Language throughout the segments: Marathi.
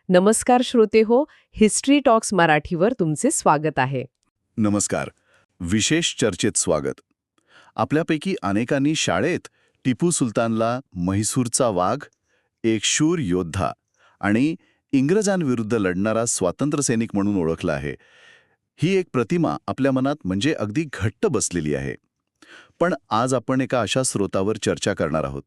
नमस्कार श्रोते हो, हिस्ट्री टॉक्स मराठीवर तुमचे स्वागत आहे. नमस्कार. विशेष चर्चेत स्वागत. आपल्यापैकी अनेकांनी शाळेत टिपू सुलतानला म्हैसूरचा वाघ, एक शूर योद्धा आणि इंग्रजांविरुद्ध लढणारा स्वातंत्र्यसैनिक म्हणून ओळखलं आहे. ही एक प्रतिमा आपल्या मनात म्हणजे अगदी घट्ट बसलेली आहे. पण आज आपण एका अशा स्रोतावर चर्चा करणार आहोत,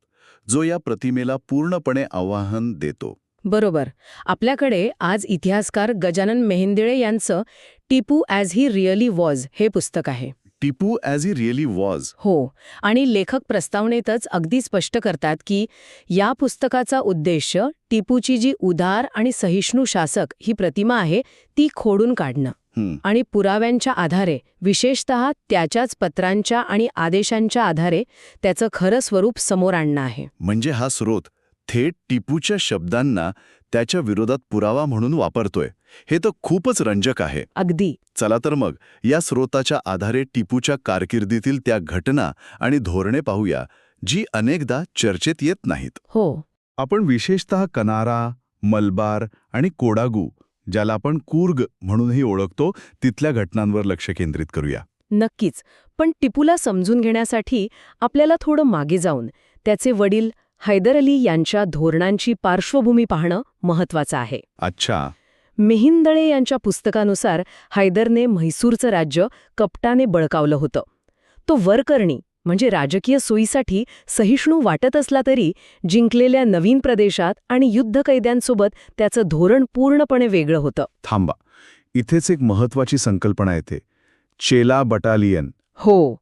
जो या प्रतिमेला पूर्णपणे आव्हान देतो. बरोबर. आपल्याकडे आज इतिहासकार गजानन मेहेंदळे यांचं Tipu as he really was हे पुस्तक आहे. Tipu as he really was. हो, आणि लेखक प्रस्तावनेतच अगदी स्पष्ट करतात की या पुस्तकाचा उद्देश टिपूची जी उदार आणि सहिष्णू शासक ही प्रतिमा आहे ती खोडून काढणं आणि पुराव्यांच्या आधारे, विशेषतः त्याच्याच पत्रांच्या आणि आदेशांच्या आधारे त्याचं खरं स्वरूप समोर आणणं आहे. म्हणजे हा स्रोत थेट टिपूच्या शब्दांना त्याच्या विरोधात पुरावा म्हणून वापरतोय. हे तर खूपच रंजक आहे. अगदी. चला तर मग या स्रोताच्या आधारे टिपूच्या कारकिर्दीतील त्या घटना आणि धोरणे पाहूया, जी अनेकदा चर्चेत येत नाहीत. हो. आपण विशेषतः कनारा, मलबार आणि कोडागू, ज्याला आपण कूर्ग म्हणूनही ओळखतो, तिथल्या घटनांवर लक्ष केंद्रित करूया. नक्कीच. पण टिपूला समजून घेण्यासाठी आपल्याला थोडं मागे जाऊन त्याचे वडील हैदर अली यांच्या धोरणांची पार्श्वभूमी पाहणं महत्वाचं आहे. अच्छा. मेहेंदळे यांच्या पुस्तकानुसार हैदरने म्हैसूरचं राज्य कपटाने बळकावलं होतं. तो वरकरणी म्हणजे राजकीय सोयीसाठी सहिष्णू वाटत असला तरी जिंकलेल्या नवीन प्रदेशात आणि युद्धकैद्यांसोबत त्याचं धोरण पूर्णपणे वेगळं होतं. थांबा, इथेच एक महत्वाची संकल्पना येते, चेला बटालियन. हो,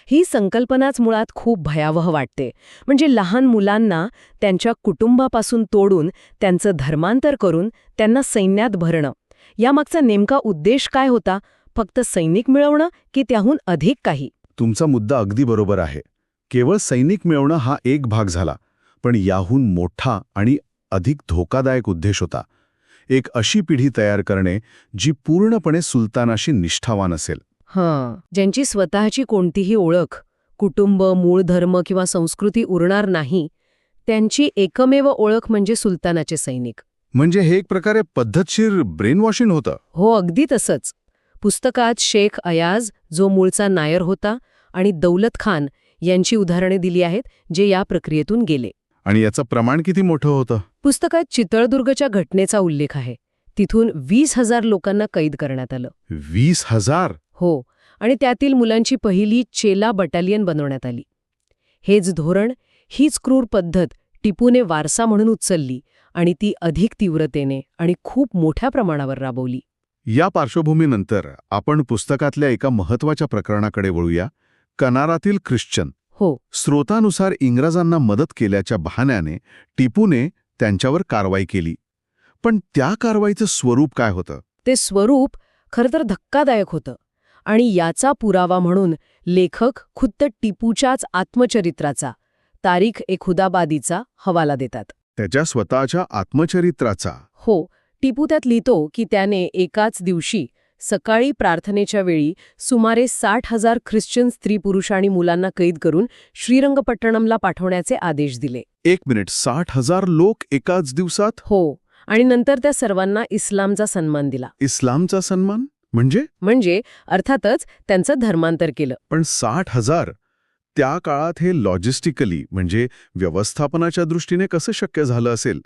ही संकल्पनाच मुळात खूप भयावह वाटते. म्हणजे लहान मुलांना त्यांच्या कुटुंबापासून तोडून त्यांचं धर्मांतर करून त्यांना सैन्यात भरणं. यामागचा नेमका उद्देश काय होता? फक्त सैनिक मिळवणं की त्याहून अधिक काही? तुमचा मुद्दा अगदी बरोबर आहे. केवळ सैनिक मिळवणं हा एक भाग झाला, पण याहून मोठा आणि अधिक धोकादायक उद्देश होता. एक अशी पिढी तयार करणे जी पूर्णपणे सुलतानाशी निष्ठावान असेल. ज्यांची स्वतःची कोणतीही ओळख, कुटुंब, मूळ धर्म किंवा संस्कृती उरणार नाही, त्यांची एकमेव ओळख म्हणजे सुलतानाचे सैनिक. म्हणजे हे एक प्रकारे पद्धतशीर ब्रेन वॉशिंग होतं. हो, अगदी तसंच. पुस्तकात शेख अयाज, जो मूळचा नायर होता, आणि दौलत खान यांची उदाहरणे दिली आहेत, जे या प्रक्रियेतून गेले. आणि याचं प्रमाण किती मोठं होतं? पुस्तकात चितळदुर्गच्या घटनेचा उल्लेख आहे. तिथून 20,000 लोकांना कैद करण्यात आलं. 20,000? हो, आणि त्यातील मुलांची पहिली चेला बटालियन बनवण्यात आली. हेच धोरण, हीच क्रूर पद्धत टिपूने वारसा म्हणून उचलली आणि ती अधिक तीव्रतेने आणि खूप मोठ्या प्रमाणावर राबवली. या पार्श्वभूमीनंतर आपण पुस्तकातल्या एका महत्वाच्या प्रकरणाकडे वळूया, कनारातील ख्रिश्चन. हो. स्रोतानुसार इंग्रजांना मदत केल्याच्या बहाण्याने टिपूने त्यांच्यावर कारवाई केली. पण त्या कारवाईचं स्वरूप काय होतं? ते स्वरूप खरं तर धक्कादायक होतं, आणि याचा पुरावा म्हणून लेखक खुद्द टिपूच्याच आत्मचरित्राचा, तारीख-ए-खुदाबादीचा हवाला देतात. त्याच्या स्वतःच्या आत्मचरित्राचा? हो. टिपू त्यात लिहितो की त्याने एकाच दिवशी सकाळी प्रार्थनेच्या वेळी सुमारे 60,000 ख्रिश्चन स्त्री-पुरुष आणि मुलांना कैद करून श्रीरंगपट्टणमला पाठवण्याचे आदेश दिले. 1 मिनिट, 60,000 लोक एकाच दिवसात? हो, आणि नंतर त्या सर्वांना इस्लामचा सन्मान दिला. इस्लामचा सन्मान? म्हणजे अर्थातच त्यांचं धर्मांतर केलं. पण 60,000? त्या काळात हे लॉजिस्टिकली म्हणजे व्यवस्थापनाच्या दृष्टीने कसं शक्य झालं असेल?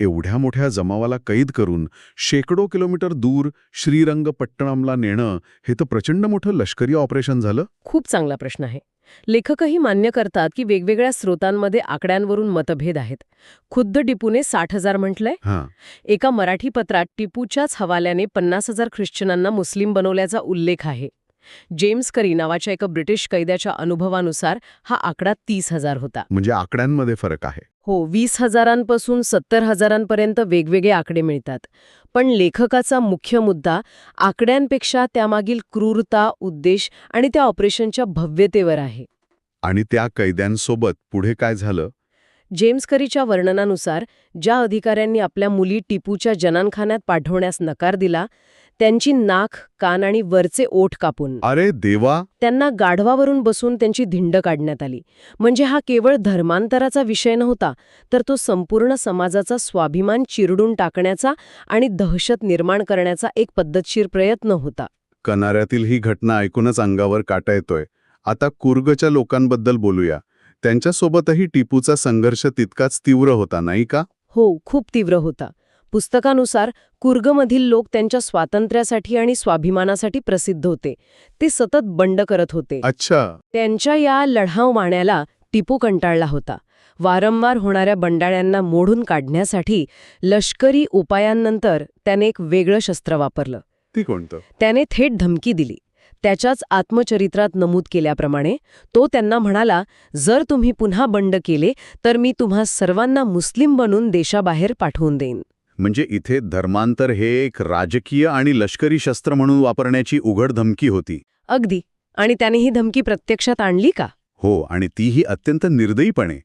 एवढ्या मोठ्या जमावाला कैद करून शेकडो किलोमीटर दूर श्रीरंगपट्टणमला नेणं हे तर प्रचंड मोठं लष्करी ऑपरेशन झालं. खूप चांगला प्रश्न आहे. लेखकही मान्य करतात की वेगवेगळ्या स्रोतांमध्ये आकड्यांवरून मतभेद आहेत. खुद्द टिपूने 60,000 म्हटलंय. एका मराठी पत्रात टिपूच्याच हवाल्याने 50,000 ख्रिश्चनांना मुस्लिम बनवल्याचा उल्लेख आहे. जेम्स करी नावाच्या एका ब्रिटिश कैद्याच्या अनुभवानुसार हा आकडा 30,000 होता. म्हणजे आकड्यांमध्ये फरक आहे. हो, 20,000पासून 70,000पर्यंत वेगवेगळे आकडे मिळतात. पण लेखकाचा मुख्य मुद्दा आकड्यांपेक्षा त्यामागील क्रूरता, उद्देश आणि त्या ऑपरेशनच्या भव्यतेवर आहे. आणि त्या कैद्यांसोबत पुढे काय झालं? जेम्स करीच्या वर्णनानुसार ज्या अधिकाऱ्यांनी आपल्या मुली टिपूच्या जनानखान्यात पाठवण्यास नकार दिला त्यांची नाक, कान आणि वरचे ओठ कापून अरे देवा. त्यांना गाढवावरून बसून त्यांची धिंड काढण्यात आली. म्हणजे हा केवळ धर्मांतराचा विषय नव्हता, तर तो संपूर्ण समाजाचा स्वाभिमान चिरडून टाकण्याचा आणि दहशत निर्माण करण्याचा एक पद्धतशीर प्रयत्न होता. कनाऱ्यातील ही घटना ऐकूनच अंगावर काटा येतोय. आता कुर्गच्या लोकांबद्दल बोलूया. त्यांच्यासोबतही टिपूचा संघर्ष तितकाच तीव्र होता, नाही का? हो, खूप तीव्र होता. पुस्तकानुसार कुर्गमधील लोक त्यांच्या स्वातंत्र्यासाठी आणि स्वाभिमानासाठी प्रसिद्ध होते. ते सतत बंड करत होते. अच्छा. त्यांच्या या लढाऊ वाण्याला टिपू कंटाळला होता. वारंवार होणाऱ्या बंडाळ्यांना मोडून काढण्यासाठी लष्करी उपायांनंतर त्याने एक वेगळं शस्त्र वापरलं. ती कोणतं? त्याने थेट धमकी दिली. त्याच्याच आत्मचरित्रात नमूद केल्याप्रमाणे तो त्यांना म्हणाला, जर तुम्ही पुन्हा बंड केले तर मी तुम्हा सर्वांना मुस्लिम बनून देशाबाहेर पाठवून देईन. म्हणजे इथे धर्मांतर हे एक राजकीय आणि लष्करी शस्त्र म्हणून वापरण्याची उघड धमकी होती. अगदी. आणि त्याने ही धमकी प्रत्यक्षात आणली का? हो, आणि तीही अत्यंत निर्दयीपणे.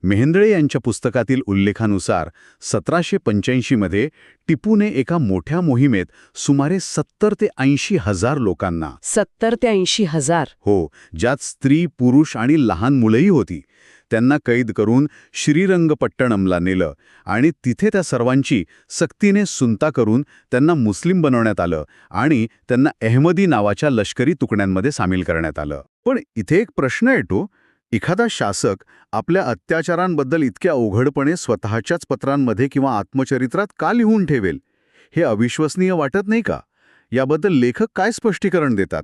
मेहेंदळे यांच्या पुस्तकातील उल्लेखानुसार 1785 मध्ये टिपूने एका मोठ्या मोहिमेत सुमारे 70 ते 80 हजार लोकांना 70 ते 80 हजार हो, ज्यात स्त्री, पुरुष आणि लहान मुलंही होती, त्यांना कैद करून श्रीरंगपट्टणमला नेलं आणि तिथे त्या सर्वांची सक्तीने सुनता करून त्यांना मुस्लिम बनवण्यात आलं आणि त्यांना अहमदी नावाच्या लष्करी तुकड्यांमध्ये सामील करण्यात आलं. पण इथे एक प्रश्न येतो, एखादा शासक आपल्या अत्याचारांबद्दल इतक्या उघडपणे स्वतःच्याच पत्रांमध्ये किंवा आत्मचरित्रात का लिहून ठेवेल? हे अविश्वसनीय वाटत नाही का? याबद्दल लेखक काय स्पष्टीकरण देतात?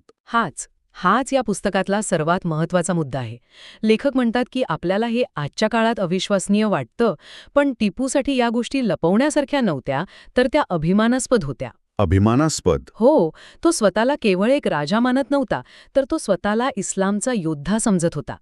हाच या पुस्तकातला सर्वात महत्त्वाचा मुद्दा आहे. लेखक म्हणतात की आपल्याला हे आजच्या काळात अविश्वसनीय वाटतं, पण टिपूसाठी या गोष्टी लपवण्यासारख्या नव्हत्या, तर त्या अभिमानास्पद होत्या. अभिमानास्पद? हो, तो स्वतःला केवळ एक राजा मानत नव्हता, तर तो स्वतःला इस्लामचा योद्धा समजत होता.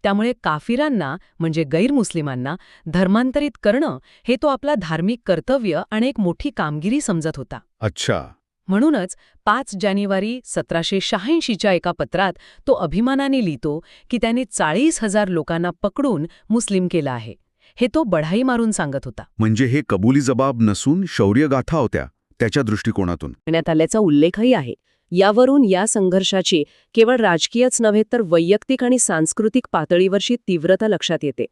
त्यामुळे काफिरांना म्हणजे गैरमुस्लिमांना धर्मांतरित करणं हे तो आपला धार्मिक कर्तव्य आणि एक मोठी कामगिरी समजत होता. अच्छा. म्हणूनच 5 जानेवारी 1786च्या एका पत्रात तो अभिमानाने लिहितो की त्याने 40,000 लोकांना पकडून मुस्लिम केलं आहे. हे तो बढाई मारून सांगत होता. म्हणजे हे कबुली जबाब नसून शौर्यगाथा होत्या त्याच्या दृष्टिकोनातून. करण्यात आल्याचा उल्लेखही आहे. यावरून या संघर्षाची केवळ राजकीयच नव्हे तर वैयक्तिक आणि सांस्कृतिक पातळीवरची तीव्रता लक्षात येते.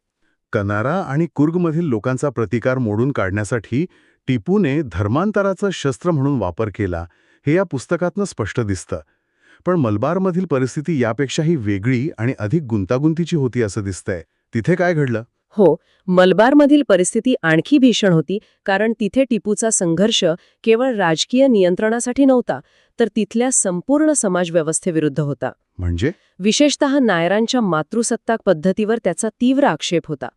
कनारा आणि कुर्गमधील लोकांचा प्रतिकार मोडून काढण्यासाठी टिपूने धर्मांतराचं शस्त्र म्हणून वापर केला, हे या पुस्तकातनं स्पष्ट दिसतं. पण मलबारमधील परिस्थिती यापेक्षाही वेगळी आणि अधिक गुंतागुंतीची होती असं दिसतंय. तिथे काय घडलं? हो, मलबारमधील परिस्थिती आणखी भीषण होती, कारण तिथे टिपूचा संघर्ष केवळ राजकीय नियंत्रणासाठी नव्हता, तर तिथल्या संपूर्ण समाजव्यवस्थेविरुद्ध होता. म्हणजे विशेषतः नायरांच्या मातृसत्ताक पद्धतीवर त्याचा तीव्र आक्षेप होता.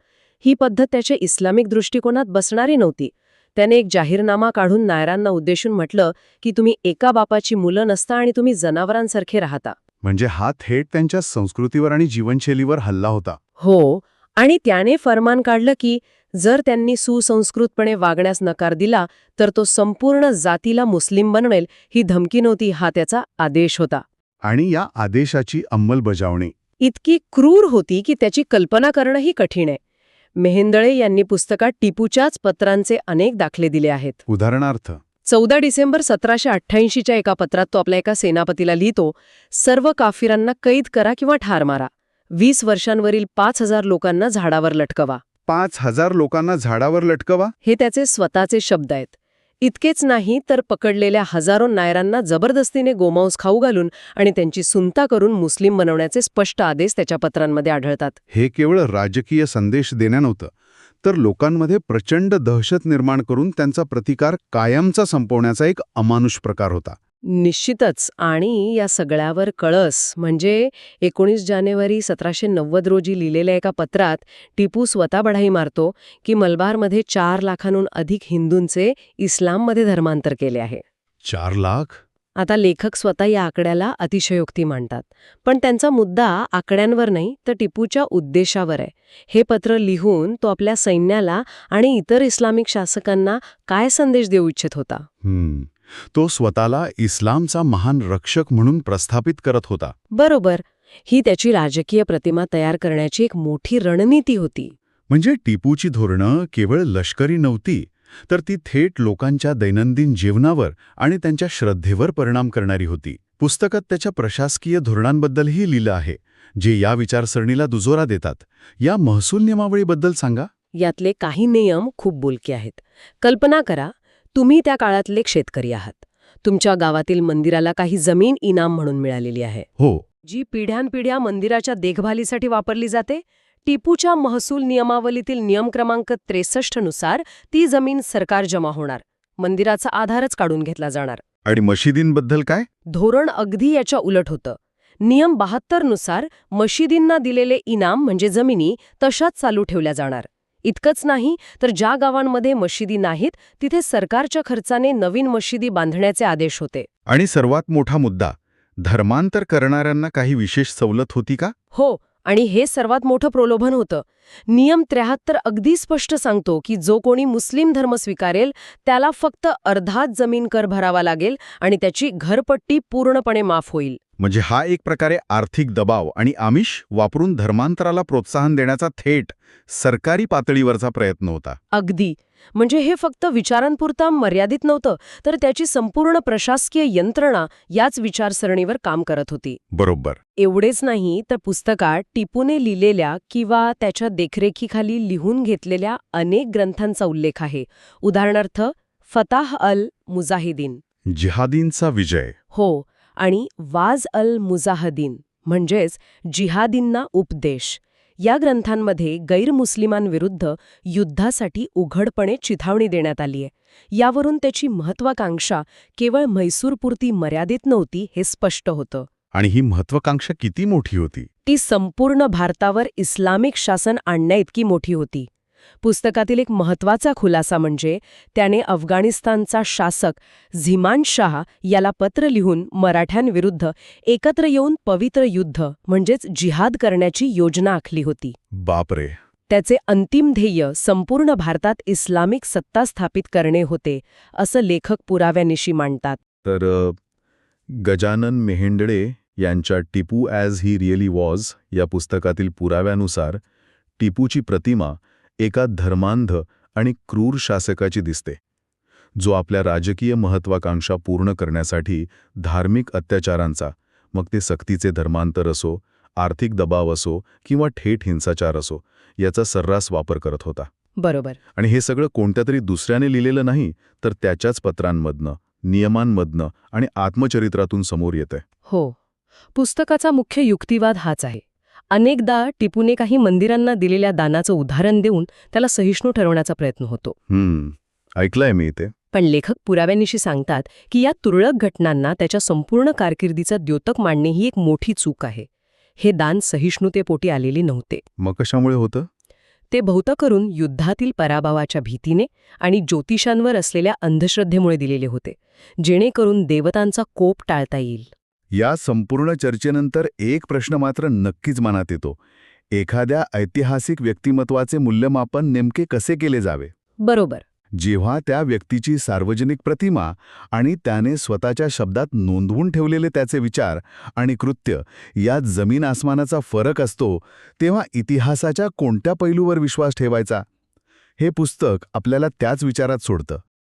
ही पद्धत त्याच्या इस्लामिक दृष्टिकोनात बसणारी नव्हती. त्याने एक जाहीरनामा काढून नायरांना उद्देशून म्हटलं की तुम्ही एका बापाची मुलं नसता आणि तुम्ही जनावरांसारखे राहता. म्हणजे हा थेट त्यांच्या संस्कृतीवर आणि जीवनशैलीवर हल्ला होता. हो, आणि त्याने फरमान काढलं की जर त्यांनी सुसंस्कृतपणे वागण्यास नकार दिला तर तो संपूर्ण जातीला मुस्लिम बनवेल. ही धमकी नव्हती, हा त्याचा आदेश होता. आणि या आदेशाची अंमलबजावणी इतकी क्रूर होती की त्याची कल्पना करणंही कठीण आहे. मेहेंदळे यांनी पुस्तकात टिपूच्याच पत्रांचे अनेक दाखले दिले आहेत. उदाहरणार्थ 14 डिसेंबर 1788च्या एका पत्रात तो आपल्या एका सेनापतीला लिहितो, सर्व काफिरांना कैद करा किंवा ठार मारा. 20 वर्षांवरील 5,000 लोकांना झाडावर लटकवा. 5,000 लोकांना झाडावर लटकवा? हे त्याचे स्वतःचे शब्द आहेत. इतकेच नाही तर पकडलेल्या हजारो नायरांना जबरदस्तीने गोमांस खाऊ घालून आणि त्यांची सुनता करून मुस्लिम बनवण्याचे स्पष्ट आदेश त्याच्या पत्रांमध्ये आढळतात. हे केवळ राजकीय संदेश देण्या नव्हतं, तर लोकांमध्ये प्रचंड दहशत निर्माण करून त्यांचा प्रतिकार कायमचा संपवण्याचा एक अमानुष प्रकार होता. निश्चितच. आणि या सगळ्यावर कळस म्हणजे 19 जानेवारी 1790 रोजी लिहिलेल्या एका पत्रात टिपू स्वतः बढाई मारतो की मलबारमध्ये 4 लाखांहून अधिक हिंदूंचे इस्लाममध्ये धर्मांतर केले आहे. 4 लाख? आता लेखक स्वतः या आकड्याला अतिशयोक्ती मानतात. पण त्यांचा मुद्दा आकड्यांवर नाही तर टिपूच्या उद्देशावर आहे. हे पत्र लिहून तो आपल्या सैन्याला आणि इतर इस्लामिक शासकांना काय संदेश देऊ इच्छित होता? तो स्वतःला इस्लामचा महान रक्षक म्हणून प्रस्थापित करत होता. बरोबर. ही त्याची राजकीय प्रतिमा तयार करण्याची एक मोठी रणनीती होती. म्हणजे टिपूची धोरणं केवळ लष्करी नव्हती, तर ती थेट लोकांच्या दैनंदिन जीवनावर आणि त्यांच्या श्रद्धेवर परिणाम करणारी होती. पुस्तकात त्याच्या प्रशासकीय धोरणांबद्दलही लिहिलं आहे, जे या विचारसरणीला दुजोरा देतात. या महसूल नियमावळीबद्दल सांगा. यातले काही नियम खूप बोलके आहेत. कल्पना करा, तुम्ही त्या काळातले शेतकरी आहात. तुमच्या गावातील मंदिराला काही जमीन इनाम म्हणून मिळालेली आहे, हो, जी पिढ्यानपिढ्या मंदिराच्या देखभालीसाठी वापरली जाते. टिपूच्या महसूल नियमावलीतील नियम क्रमांक 63 नुसार ती जमीन सरकार जमा होणार, मंदिराचा आधारच काढून घेतला जाणार. आणि मशिदींबद्दल काय? धोरण अगदी याच्या उलट होतं. नियम 72 नुसार मशिदींना दिलेले इनाम म्हणजे जमिनी तशाच चालू ठेवल्या जाणार. इतकंच नाही, तर ज्या गावांमध्ये मशिदी नाहीत तिथे सरकारच्या खर्चाने नवीन मशिदी बांधण्याचे आदेश होते. आणि सर्वात मोठा मुद्दा, धर्मांतर करणाऱ्यांना काही विशेष सवलत होती का? हो, आणि हे सर्वात मोठं प्रलोभन होतं. नियम 73 अगदी स्पष्ट सांगतो की जो कोणी मुस्लिम धर्म स्वीकारेल त्याला फक्त अर्धाच जमीन कर भरावा लागेल आणि त्याची घरपट्टी पूर्णपणे माफ होईल. म्हणजे हा एक प्रकारे आर्थिक दबाव आणि आमिष वापरून धर्मांतराला प्रोत्साहन देण्याचा थेट सरकारी पातळीवरचा प्रयत्न होता. अगदी. म्हणजे हे फक्त विचारांपुरता मर्यादित नव्हतं, तर त्याची संपूर्ण प्रशासकीय यंत्रणा याच विचारसरणीवर काम करत होती. बरोबर. एवढेच नाही, तर पुस्तकात टिपूने लिहिलेल्या किंवा त्याच्या देखरेखीखाली लिहून घेतलेल्या अनेक ग्रंथांचा उल्लेख आहे. उदाहरणार्थ फताह अल मुजाहिदीन, जिहादींचा विजय, हो, आणि वाज अल मुजाहदीन म्हणजेच जिहादींना उपदेश. या ग्रंथांमध्ये गैरमुस्लिमांविरुद्ध युद्धासाठी उघडपणे चिथावणी देण्यात आली आहे. यावरून त्याची महत्वाकांक्षा केवळ म्हैसूरपुरती मर्यादित नव्हती हे स्पष्ट होतं. आणि ही महत्वाकांक्षा किती मोठी होती? ती संपूर्ण भारतावर इस्लामिक शासन आणण्याइतकी मोठी होती. पुस्तकातील एक महत्वाचा खुलासा म्हणजे त्याने अफगाणिस्तानचा शासक झिमान शाह याला पत्र लिहून मराठ्यांविरुद्ध एकत्र येऊन पवित्र युद्ध म्हणजेच जिहाद करण्याची योजना आखली होती. बापरे. त्याचे अंतिम ध्येय संपूर्ण भारतात इस्लामिक सत्ता स्थापित करणे होते, असं लेखक पुराव्यानिशी मांडतात. तर गजानन मेहेंदळे यांच्या Tipu as he really was या पुस्तकातील पुराव्यानुसार टिपूची प्रतिमा एका धर्मांध आणि क्रूर शासकाची दिसते, जो आपल्या राजकीय महत्वाकांक्षा पूर्ण करण्यासाठी धार्मिक अत्याचारांचा, मग ते सक्तीचे धर्मांतर असो, आर्थिक दबाव असो किंवा थेट हिंसाचार असो, याचा सर्रास वापर करत होता. बरोबर. आणि हे सगळं कोणत्या तरी दुसऱ्याने लिहिलेलं नाही, तर त्याच्याच पत्रांमधनं, नियमांमधनं आणि आत्मचरित्रातून समोर येतंय. हो, पुस्तकाचा मुख्य युक्तिवाद हाच आहे. अनेकदा टिपूने काही मंदिरांना दिलेल्या दानाचं उदाहरण देऊन त्याला सहिष्णू ठरवण्याचा प्रयत्न होतो. ऐकलंय मी इथे. पण लेखक पुराव्यानिशी सांगतात की या तुरळक घटनांना त्याच्या संपूर्ण कारकिर्दीचा द्योतक मांडणे ही एक मोठी चूक आहे. हे दान सहिष्णुतेपोटी आलेले नव्हते. मग कशामुळे होतं? ते बहुता करून युद्धातील पराभवाच्या भीतीने आणि ज्योतिषांवर असलेल्या अंधश्रद्धेमुळे दिलेले होते, जेणेकरून देवतांचा कोप टाळता येईल. या संपूर्ण चर्चेनंतर एक प्रश्न मात्र नक्कीच मनात येतो. एखाद्या ऐतिहासिक व्यक्तिमत्वाचे मूल्यमापन नेमके कसे केले जावे? बरोबर. जेव्हा त्या व्यक्तीची सार्वजनिक प्रतिमा आणि त्याने स्वतःच्या शब्दात नोंदवून ठेवलेले त्याचे विचार आणि कृत्य यात जमीन आसमानाचा फरक असतो, तेव्हा इतिहासाच्या कोणत्या पैलूवर विश्वास ठेवायचा? हे पुस्तक आपल्याला त्याच विचारात सोडतं.